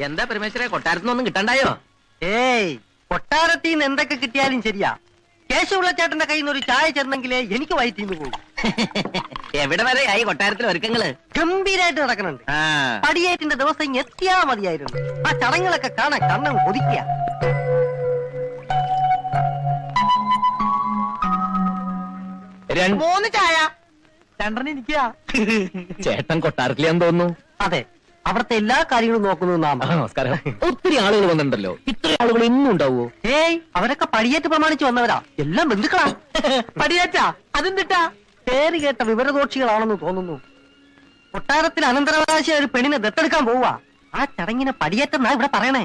എന്താ പരമേശ്വര കൊട്ടാരത്തിനൊന്നും കിട്ടണ്ടായോ? ഏയ്, കൊട്ടാരത്തിൽ നിന്ന് എന്തൊക്കെ കിട്ടിയാലും ശരിയാ. കേശവുള്ള ചേട്ടന്റെ കയ്യിൽ നിന്ന് ഒരു ചായ ചേർന്നെങ്കിലേ എനിക്ക് വയറ്റിന്ന് പോകും. എവിടെ വരെയായി കൊട്ടാരത്തിലെ ഒരുക്കങ്ങള്? ഗംഭീരായിട്ട് നടക്കുന്നുണ്ട്. പടിയേറ്റിന്റെ ദിവസം ഇങ്ങ് എത്തിയാ മതിയായിരുന്നു. ആ ചടങ്ങുകളൊക്കെ കാണാൻ കണ്ണം കൊതിക്കുക. മൂന്ന് ചായ രണ്ടെണ്ണം ഇരിക്കുക. ചേട്ടൻ കൊട്ടാരത്തിലെന്ന് തോന്നുന്നു. അതെ, അവിടുത്തെ എല്ലാ കാര്യങ്ങളും നോക്കുന്നു നാം. നമസ്കാരം. ഒത്തിരി ആളുകൾ വന്നിട്ടുണ്ടല്ലോ. ഇത്ര ആളുകൾ ഇന്നും ഉണ്ടാവോ? ഏയ്, അവരൊക്കെ പടിയേറ്റ് പ്രമാണിച്ച് വന്നവരാ. എല്ലാം ബന്ധുക്കളാ. പടിയേറ്റാ അതെന്തിട്ടാ? പേര് കേട്ട വിവരദോക്ഷികളാണെന്ന് തോന്നുന്നു. കൊട്ടാരത്തിൽ അനന്തരാവകാശ ഒരു പെണ്ണിനെ ദത്തെടുക്കാൻ പോവാ. ആ ചടങ്ങിനെ പടിയേറ്റെന്നാ ഇവിടെ പറയണേ.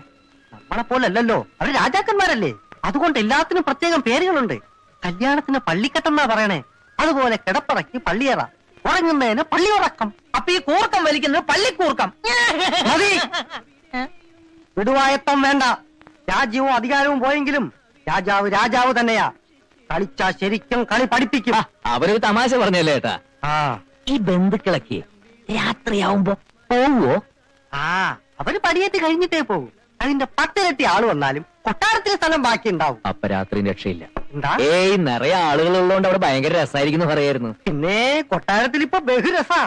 നമ്മളെ പോലല്ലോ, അവര് രാജാക്കന്മാരല്ലേ. അതുകൊണ്ട് എല്ലാത്തിനും പ്രത്യേകം പേരുകളുണ്ട്. കല്യാണത്തിന് പള്ളിക്കെട്ടെന്നാ പറയണേ. അതുപോലെ കിടപ്പറയ്ക്ക് പള്ളിയറ, ഉറങ്ങുന്നതിന് പള്ളിയുറക്കം. അപ്പൊ ഈ കൂർക്കം വലിക്കുന്നത് പള്ളിക്കൂർക്കം. മതി, വിടുവായത്തം വേണ്ട. രാജ്യവും അധികാരവും പോയെങ്കിലും രാജാവ് രാജാവ് തന്നെയാ. കളിച്ചാ ശരിക്കും കളി പഠിപ്പിക്കും. അവരൊരു തമാശ പറഞ്ഞല്ലേ ഏട്ടാ. ഈ ബന്ധുക്കളൊക്കെ രാത്രിയാവുമ്പോ പോവോ? അവര് പടിയേറ്റ് കഴിഞ്ഞിട്ടേ പോകും. അതിന്റെ 10 ഇരട്ടി ആള് വന്നാലും കൊട്ടാരത്തിലെ സ്ഥലം ബാക്കി ഉണ്ടാവും. അപ്പൊ രാത്രി രക്ഷയില്ല. എന്താ? ഏയ്, നിറയെ ആളുകൾ ഉള്ളതുകൊണ്ട് അവിടെ ഭയങ്കര രസമായിരിക്കുന്നു പറയായിരുന്നു. പിന്നെ കൊട്ടാരത്തിൽ ഇപ്പൊ ബഹുരസാ.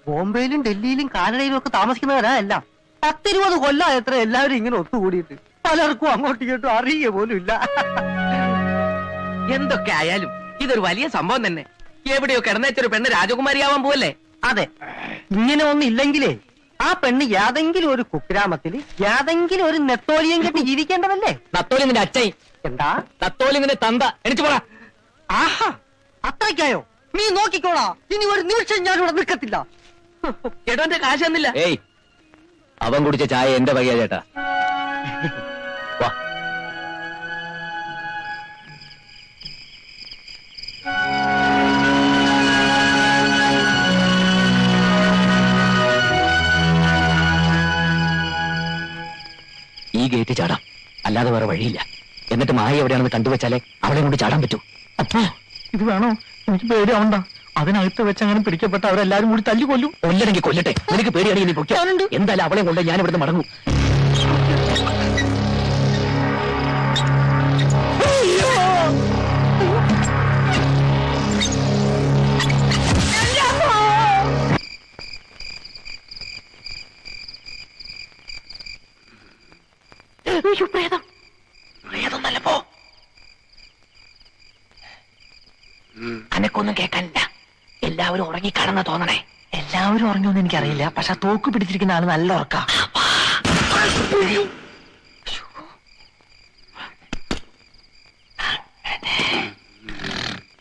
ബോംബെയിലും ഡൽഹിയിലും കാനഡയിലും ഒക്കെ താമസിക്കുന്നവരാ എല്ലാം. 10-20 കൊല്ലം എത്ര എല്ലാവരും ഇങ്ങനെ ഒത്തുകൂടിയിട്ട് പലർക്കും അങ്ങോട്ടും ഇങ്ങോട്ടും അറിയുക പോലും ഇല്ല. എന്തൊക്കെ ആയാലും ഇതൊരു വലിയ സംഭവം തന്നെ. എവിടെയോ കിടന്നേച്ചൊരു പെണ്ണ് രാജകുമാരിയാവാൻ പോവല്ലേ? അതെ, ഇങ്ങനെ ഒന്നും ഇല്ലെങ്കിലേ ആ പെണ്ണ് യാതെങ്കിലും ഒരു കുഗ്രാമത്തിൽ യാതെങ്കിലും ഒരു നെത്തോലിയും കെട്ടി ജീവിക്കേണ്ടതല്ലേ? നത്തോലി നിന്റെ അച്ഛൻ. എന്താ? നത്തോലി നിന്റെ തന്ത. എണിച്ചു പോടാ. ആഹാ, അത്രയ്ക്കായോ? നീ നോക്കിക്കോളാ, ഇനി ഒരു നിമിഷം ഞാനിവിടെ നിൽക്കത്തില്ല. ചേട്ടന്റെ കാശ് തന്നില്ല. ഏയ്, അവൻ കുടിച്ച ചായ എന്റെ വകയാ ചേട്ടാ. വാ. ഈ ഗേറ്റ് ചാടാം, അല്ലാതെ വേറെ വഴിയില്ല. എന്നിട്ട് മായ എവിടെയാണെന്ന് കണ്ടുവച്ചാലേ അവളെ കൊണ്ട് ചാടാൻ പറ്റൂ. അപ്പോ ഇത് വേണോ? എനിക്ക് പേടിയാവണ്ട. അതിനകത്ത് വെച്ച് അങ്ങനെ പിടിക്കപ്പെട്ട അവരെല്ലാരും കൂടി തല്ലി കൊല്ലും. കൊല്ലണെങ്കിൽ കൊല്ലട്ടെ, നിനക്ക് പേടിയാണെങ്കിൽ നീ പൊയ്ക്കോ. എന്തായാലും അവളെ കൊണ്ട് ഞാൻ ഇവിടുന്ന് മടങ്ങും. അനക്കൊന്നും കേൾക്കാനില്ല. എല്ലാവരും ഉറങ്ങിക്കാണെന്ന് തോന്നണേ. എല്ലാവരും ഉറങ്ങിയൊന്നും എനിക്കറിയില്ല. പക്ഷെ തോക്ക് പിടിച്ചിരിക്കുന്ന ആള് നല്ല ഉറക്കാ.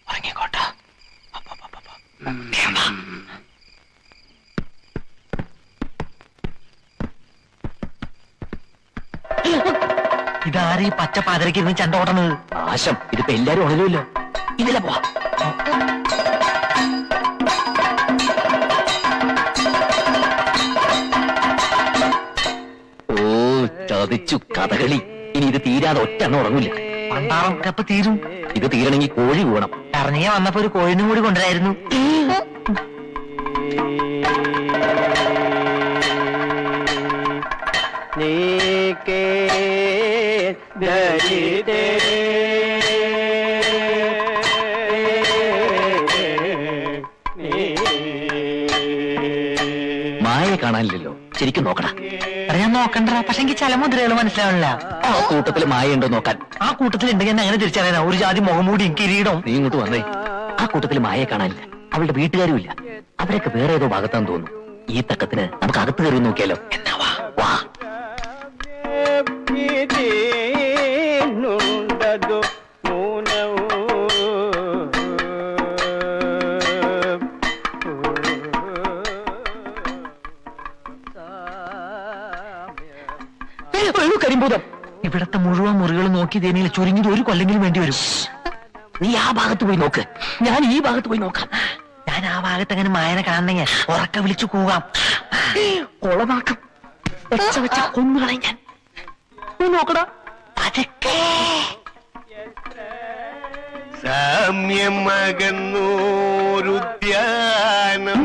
ഉറങ്ങിക്കോട്ടോ. ഇതാരീ പച്ച പാതിരക്കിരുന്ന് ചണ്ടോട്ടണത്? ആശം, ഇതിപ്പോ എല്ലാരും ഉണരുമല്ലോ. ഇതിലെ പോവാ. ഓ, ചതിച്ചു കഥകളി. ഇനി ഇത് തീരാതെ ഒറ്റ എണ്ണം ഉറങ്ങില്ല. പണ്ടാറൊക്കെ എപ്പ തീരും? ഇത് തീരണമെങ്കിൽ കോഴി വീണം. ഇറങ്ങിയ വന്നപ്പോ ഒരു കോഴിനും കൂടി കൊണ്ടുവരായിരുന്നു. മായ കാണാനില്ലല്ലോ, ശരിക്കും നോക്കടാ. ഞാൻ നോക്കണ്ട. പക്ഷെ എനിക്ക് ചില മുദ്രകൾ മനസ്സിലാവില്ല. ആ കൂട്ടത്തിൽ മായ ഉണ്ടോ നോക്കാൻ. ആ കൂട്ടത്തിൽ ഉണ്ടെങ്കിൽ അങ്ങനെ തിരിച്ചറിയാനാ? ഒരു ജാതി മുഖംമൂടിയും കിരീടവും. നീ ഇങ്ങോട്ട് വന്നേ. ആ കൂട്ടത്തിൽ മായ കാണാനില്ല. അവളുടെ വീട്ടുകാരും ഇല്ല. അവരൊക്കെ വേറെ ഏതോ ഭാഗത്താന്ന് തോന്നുന്നു. ഈ തക്കത്തിന് നമുക്ക് അകത്ത് കയറി നോക്കിയാലോ? എന്നാ വാ വാ. കരിമ്പൂതം. ഇവിടത്തെ മുഴുവൻ മുറികൾ നോക്കി തേനിയിൽ ചുരുങ്ങിയത് ഒരു കൊല്ലെങ്കിലും വേണ്ടി വരും. നീ ആ ഭാഗത്ത് പോയി നോക്ക്, ഞാൻ ഈ ഭാഗത്ത് പോയി നോക്കാം. ഞാൻ ആ ഭാഗത്ത് അങ്ങനെ മായനെ കാണണമെങ്കിൽ ഉറക്കെ വിളിച്ചു കൂവാം. കൊളമാക്കും. കൊന്നുകളെ ഞാൻ. നോക്കടാ. അതൊക്കെ സാമ്യമകന്നൂരുദ്യാനം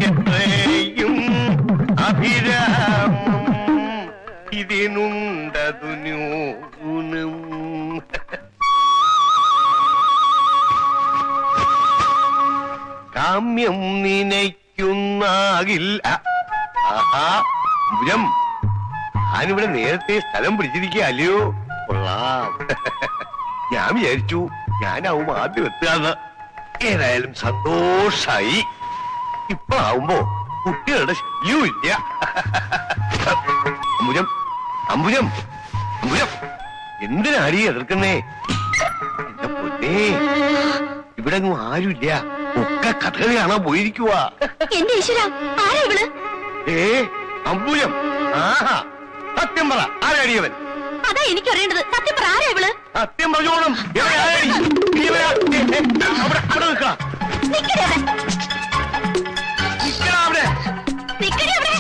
എത്രയും അഭിരാമം ഇതിനുണ്ടതു ന്യൂനം. കാമ്യം നിനയ്ക്കുന്നാകില്ല. ആഹാ ഭുജം, ഞാനിവിടെ നേരത്തെ സ്ഥലം പിടിച്ചിരിക്കുക അല്ലയോ? കൊള്ളാം. ഞാൻ വിചാരിച്ചു ഞാനാവും ആദ്യം എത്തുകയെന്ന്. ഏതായാലും സന്തോഷായി. ഇപ്പഴാവുമ്പോ കുട്ടികളുടെ ശല്യവും ഇല്ല. അമ്പുജം അമ്പുജം അമ്പുജം, എന്തിനാടി എതിർക്കുന്നേ? എന്റെ പൊന്നേ, ഇവിടെ ഒന്നും ആരുമില്ല, ഒക്കെ കഥകളി കാണാൻ പോയിരിക്കുക. എന്റെ ഈശ്വര, ആരാ ഇവള്? അമ്പുജം, ആഹാ, സത്യം പറ, ആരാടിയവൻ? അതാ എനിക്കറിയേണ്ടത്. സത്യം പറ, ആരാ ഇവള്? സത്യം പറഞ്ഞോളും. അവിടെ നിൽക്കാം. നിക്കടി അവിടെ. നിക്കടാ അവിടെ. നിക്കടി അവിടെ.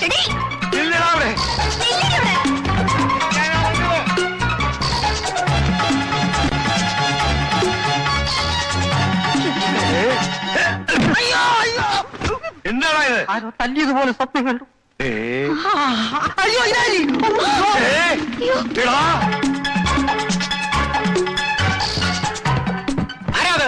എടീ, നില്ലടാ അവിടെ. നില്ലടി അവിടെ. എന്താടാ ഇത്? ആരോ തല്ലിയതുപോലെ സ്വപ്നം കണ്ടു. അയ്യോ ഇതായി. എടാ, ആരാത്?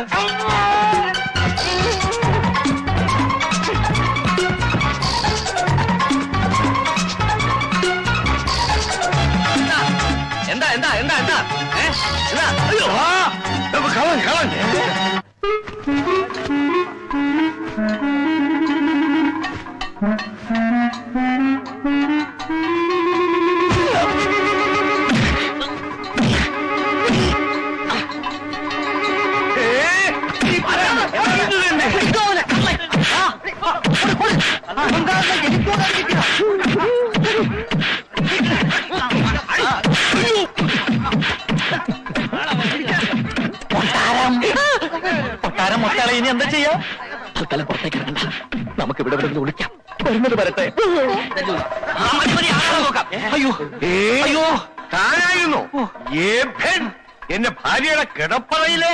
എന്താ എന്താ എന്താ എന്താ എന്താ? അയ്യോ, കളൻ കളൻ. കൊട്ടാരം മൊട്ടാളെ ഇനി എന്താ ചെയ്യാ? തൽക്കാലം പുറത്തേക്ക് ഇറങ്ങണ്ട, നമുക്ക് ഇവിടെ ഇവിടെ വിളിക്കാം. വരുന്നത് വരട്ടെ. അയ്യോ അയ്യോ, താനായിരുന്നു എന്റെ ഭാര്യയുടെ കിടപ്പറയിലെ